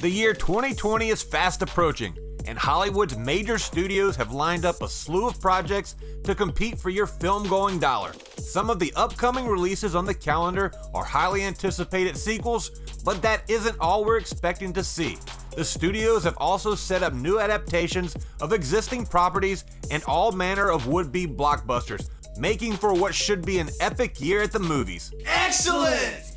The year 2020 is fast approaching, and Hollywood's major studios have lined up a slew of projects to compete for your film-going dollar. Some of the upcoming releases on the calendar are highly anticipated sequels, but that isn't all we're expecting to see. The studios have also set up new adaptations of existing properties and all manner of would-be blockbusters, making for what should be an epic year at the movies. Excellent!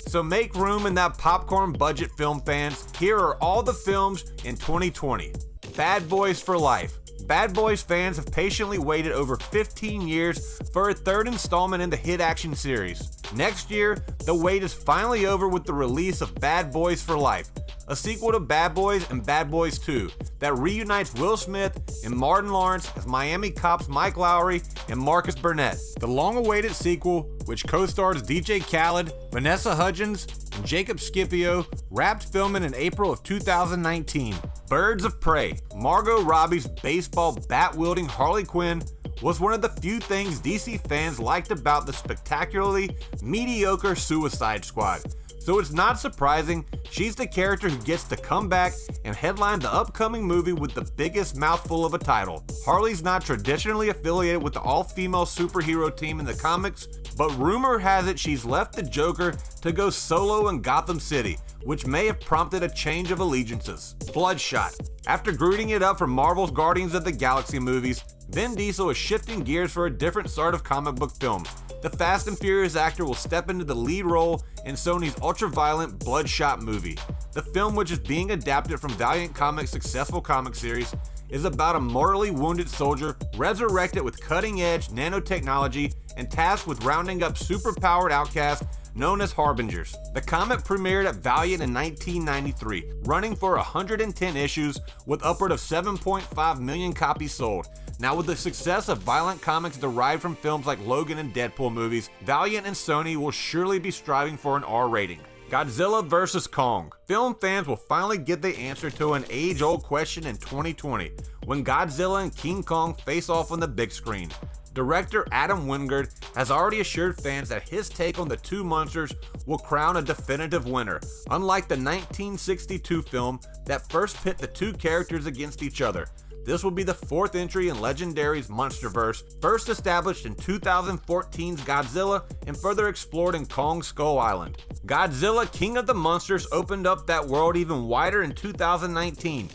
So make room in that popcorn budget, film fans. Here are all the films in 2020. Bad Boys for Life. Bad Boys fans have patiently waited over 15 years for a third installment in the hit action series. Next year, the wait is finally over with the release of Bad Boys for Life, a sequel to Bad Boys and Bad Boys 2 that reunites Will Smith and Martin Lawrence as Miami cops Mike Lowrey and Marcus Burnett. The long-awaited sequel, which co-stars DJ Khaled, Vanessa Hudgens, and Jacob Scipio, wrapped filming in April of 2019. Birds of Prey. Margot Robbie's baseball bat-wielding Harley Quinn was one of the few things DC fans liked about the spectacularly mediocre Suicide Squad. So it's not surprising she's the character who gets to come back and headline the upcoming movie with the biggest mouthful of a title. Harley's not traditionally affiliated with the all-female superhero team in the comics, but rumor has it she's left the Joker to go solo in Gotham City, which may have prompted a change of allegiances. Bloodshot. After brooding it up for Marvel's Guardians of the Galaxy movies, Vin Diesel is shifting gears for a different sort of comic book film. The Fast and Furious actor will step into the lead role in Sony's ultra-violent Bloodshot movie. The film, which is being adapted from Valiant Comics' successful comic series, is about a mortally wounded soldier resurrected with cutting-edge nanotechnology and tasked with rounding up superpowered outcasts known as Harbingers. The comic premiered at Valiant in 1993, running for 110 issues with upward of 7.5 million copies sold. Now, with the success of violent comics derived from films like Logan and Deadpool movies, Valiant and Sony will surely be striving for an R rating. Godzilla vs. Kong. Film fans will finally get the answer to an age-old question in 2020, when Godzilla and King Kong face off on the big screen. Director Adam Wingard has already assured fans that his take on the two monsters will crown a definitive winner, unlike the 1962 film that first pit the two characters against each other. This will be the fourth entry in Legendary's Monsterverse, first established in 2014's Godzilla and further explored in Kong Skull Island. Godzilla King of the Monsters opened up that world even wider in 2019,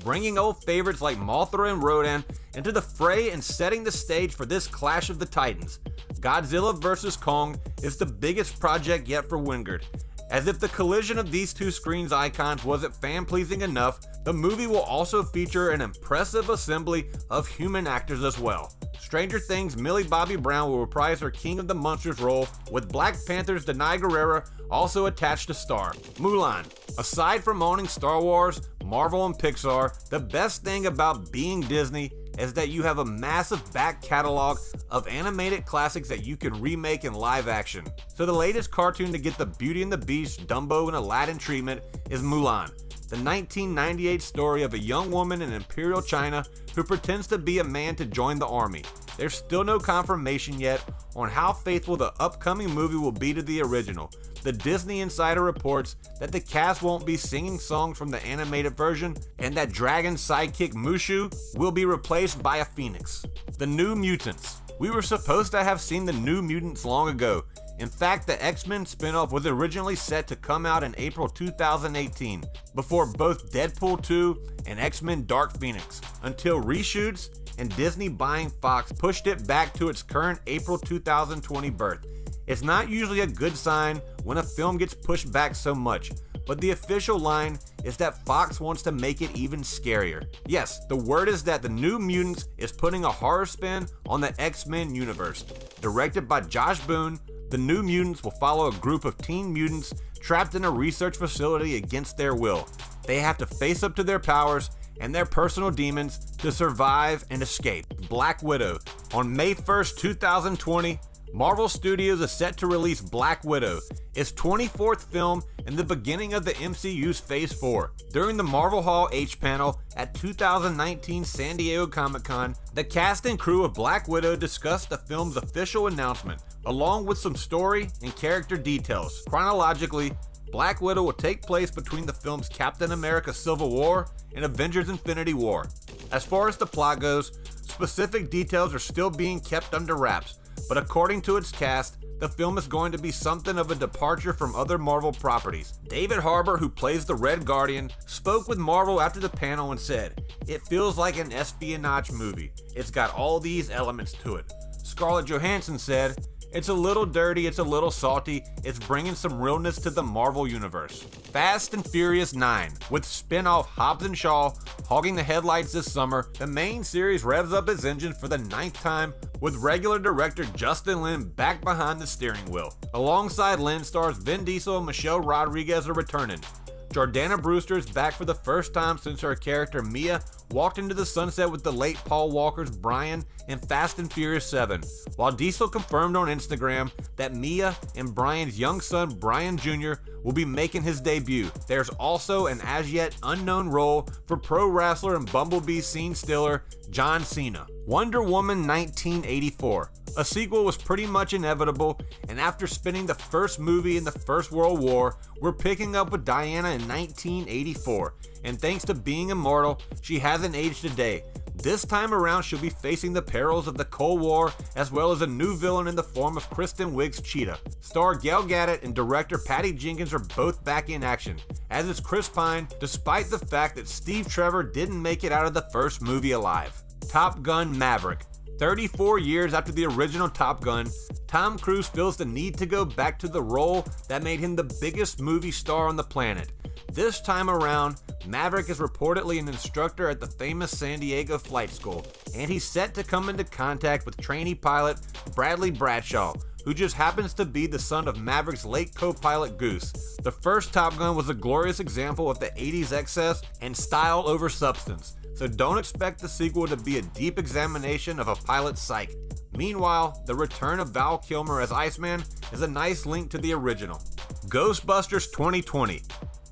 bringing old favorites like Mothra and Rodan into the fray and setting the stage for this clash of the titans. Godzilla vs. Kong is the biggest project yet for Wingard. As if the collision of these two screens icons wasn't fan-pleasing enough, the movie will also feature an impressive assembly of human actors as well. Stranger Things' Millie Bobby Brown will reprise her King of the Monsters role, with Black Panther's Danai Gurira also attached to star. Mulan. Aside from owning Star Wars, Marvel, and Pixar, the best thing about being Disney is that you have a massive back catalog of animated classics that you can remake in live action. So the latest cartoon to get the Beauty and the Beast, Dumbo, and Aladdin treatment is Mulan, the 1998 story of a young woman in Imperial China who pretends to be a man to join the army. There's still no confirmation yet on how faithful the upcoming movie will be to the original. The Disney Insider reports that the cast won't be singing songs from the animated version and that Dragon's sidekick Mushu will be replaced by a phoenix. The New Mutants. We were supposed to have seen the New Mutants long ago. In fact, the X-Men spin-off was originally set to come out in April 2018, before both Deadpool 2 and X-Men Dark Phoenix, until reshoots and Disney buying Fox pushed it back to its current April 2020 birth. It's not usually a good sign when a film gets pushed back so much, but the official line is that Fox wants to make it even scarier. Yes, the word is that the New Mutants is putting a horror spin on the X-Men universe. Directed by Josh Boone, the New Mutants will follow a group of teen mutants trapped in a research facility against their will. They have to face up to their powers and their personal demons to survive and escape. Black Widow. On May 1st, 2020, Marvel Studios is set to release Black Widow, its 24th film and the beginning of the MCU's Phase 4. During the Marvel Hall H panel at 2019 San Diego Comic-Con, the cast and crew of Black Widow discussed the film's official announcement, along with some story and character details. Chronologically, Black Widow will take place between the films Captain America Civil War and Avengers Infinity War. As far as the plot goes, specific details are still being kept under wraps, but according to its cast, the film is going to be something of a departure from other Marvel properties. David Harbour, who plays the Red Guardian, spoke with Marvel after the panel and said, "It feels like an espionage movie. It's got all these elements to it." Scarlett Johansson said, "It's a little dirty, it's a little salty, it's bringing some realness to the Marvel Universe." Fast and Furious 9, with spin-off Hobbs and Shaw hogging the headlights this summer, the main series revs up its engine for the 9th time, with regular director Justin Lin back behind the steering wheel. Alongside Lin, stars Vin Diesel and Michelle Rodriguez are returning. Jordana Brewster is back for the first time since her character Mia walked into the sunset with the late Paul Walker's Brian in Fast and Furious 7, while Diesel confirmed on Instagram that Mia and Brian's young son Brian Jr. will be making his debut. There's also an as yet unknown role for pro wrestler and Bumblebee scene stealer John Cena. Wonder Woman 1984. A sequel was pretty much inevitable, and after spinning the first movie in the First World War, we're picking up with Diana in 1984, and thanks to being immortal, she hasn't aged a day. This time around, she'll be facing the perils of the Cold War, as well as a new villain in the form of Kristen Wiig's Cheetah. Star Gal Gadot and director Patty Jenkins are both back in action, as is Chris Pine, despite the fact that Steve Trevor didn't make it out of the first movie alive. Top Gun Maverick. 34 years after the original Top Gun, Tom Cruise feels the need to go back to the role that made him the biggest movie star on the planet. This time around, Maverick is reportedly an instructor at the famous San Diego Flight School, and he's set to come into contact with trainee pilot Bradley Bradshaw, who just happens to be the son of Maverick's late co-pilot Goose. The first Top Gun was a glorious example of the 80s excess and style over substance, so don't expect the sequel to be a deep examination of a pilot's psyche. Meanwhile, the return of Val Kilmer as Iceman is a nice link to the original. Ghostbusters 2020.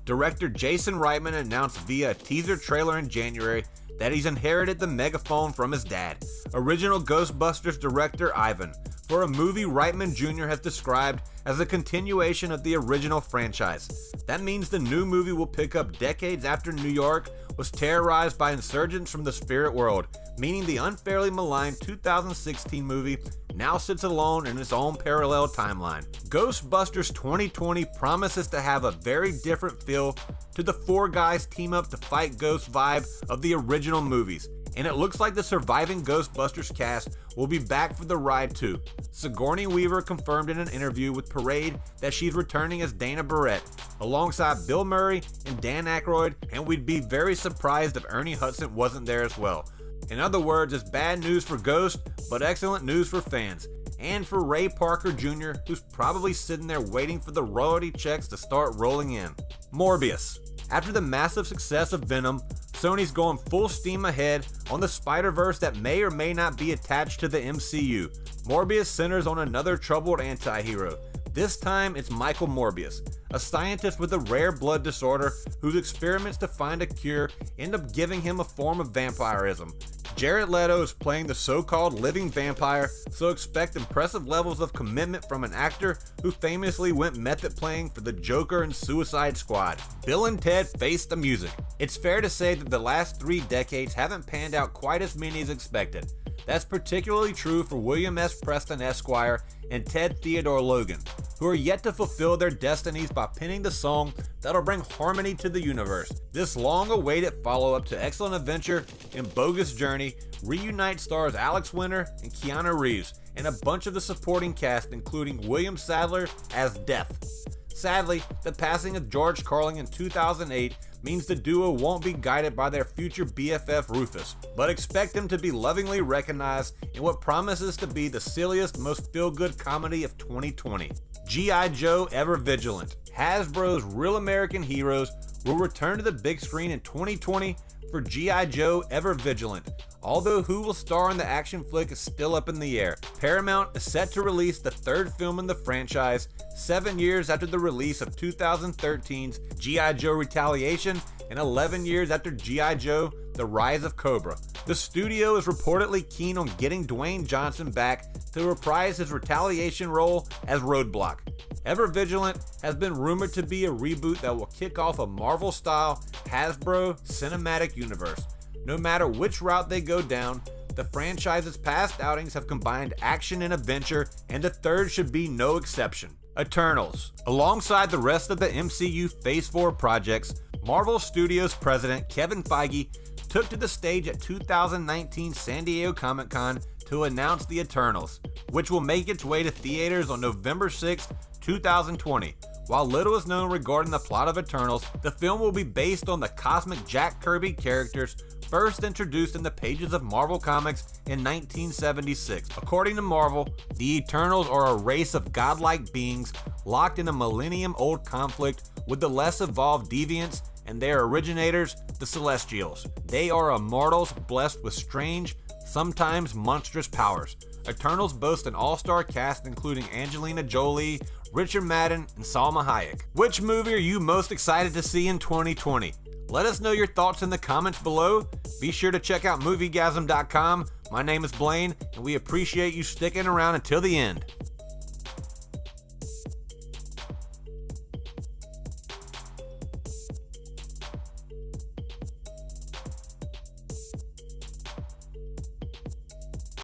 Director Jason Reitman announced via a teaser trailer in January that he's inherited the megaphone from his dad, original Ghostbusters director Ivan, for a movie Reitman Jr. has described as a continuation of the original franchise. That means the new movie will pick up decades after New York was terrorized by insurgents from the spirit world, meaning the unfairly maligned 2016 movie now sits alone in its own parallel timeline. Ghostbusters 2020 promises to have a very different feel to the four guys team up to fight ghosts vibe of the original movies, and it looks like the surviving Ghostbusters cast will be back for the ride too. Sigourney Weaver confirmed in an interview with Parade that she's returning as Dana Barrett, alongside Bill Murray and Dan Aykroyd, and we'd be very surprised if Ernie Hudson wasn't there as well. In other words, it's bad news for Ghost, but excellent news for fans. And for Ray Parker Jr., who's probably sitting there waiting for the royalty checks to start rolling in. Morbius. After the massive success of Venom, Sony's going full steam ahead on the Spider-Verse that may or may not be attached to the MCU. Morbius centers on another troubled anti-hero. This time, it's Michael Morbius, a scientist with a rare blood disorder whose experiments to find a cure end up giving him a form of vampirism. Jared Leto is playing the so-called living vampire, so expect impressive levels of commitment from an actor who famously went method playing for the Joker and Suicide Squad. Bill and Ted Face the Music. It's fair to say that the last 3 decades haven't panned out quite as many as expected. That's particularly true for William S. Preston Esquire and Ted Theodore Logan, who are yet to fulfill their destinies by penning the song that'll bring harmony to the universe. This long-awaited follow-up to Excellent Adventure and Bogus Journey reunites stars Alex Winter and Keanu Reeves, and a bunch of the supporting cast including William Sadler as Death. Sadly, the passing of George Carlin in 2008 means the duo won't be guided by their future BFF Rufus, but expect them to be lovingly recognized in what promises to be the silliest, most feel-good comedy of 2020. G.I. Joe Ever Vigilant. Hasbro's Real American Heroes will return to the big screen in 2020 for G.I. Joe Ever Vigilant, although who will star in the action flick is still up in the air. Paramount is set to release the 3rd film in the franchise 7 years after the release of 2013's G.I. Joe Retaliation and 11 years after G.I. Joe The Rise of Cobra. The studio is reportedly keen on getting Dwayne Johnson back to reprise his Retaliation role as Roadblock. Ever Vigilant has been rumored to be a reboot that will kick off a Marvel-style Hasbro cinematic universe. No matter which route they go down, the franchise's past outings have combined action and adventure, and the third should be no exception. Eternals. Alongside the rest of the MCU Phase 4 projects, Marvel Studios president Kevin Feige took to the stage at 2019 San Diego Comic-Con to announce the Eternals, which will make its way to theaters on November 6, 2020. While little is known regarding the plot of Eternals, the film will be based on the cosmic Jack Kirby characters first introduced in the pages of Marvel Comics in 1976. According to Marvel, the Eternals are a race of godlike beings locked in a millennium-old conflict with the less evolved deviants and their originators, the Celestials. They are immortals blessed with strange, sometimes monstrous powers. Eternals boast an all-star cast including Angelina Jolie, Richard Madden, and Salma Hayek. Which movie are you most excited to see in 2020? Let us know your thoughts in the comments below. Be sure to check out Moviegasm.com. My name is Blaine, and we appreciate you sticking around until the end.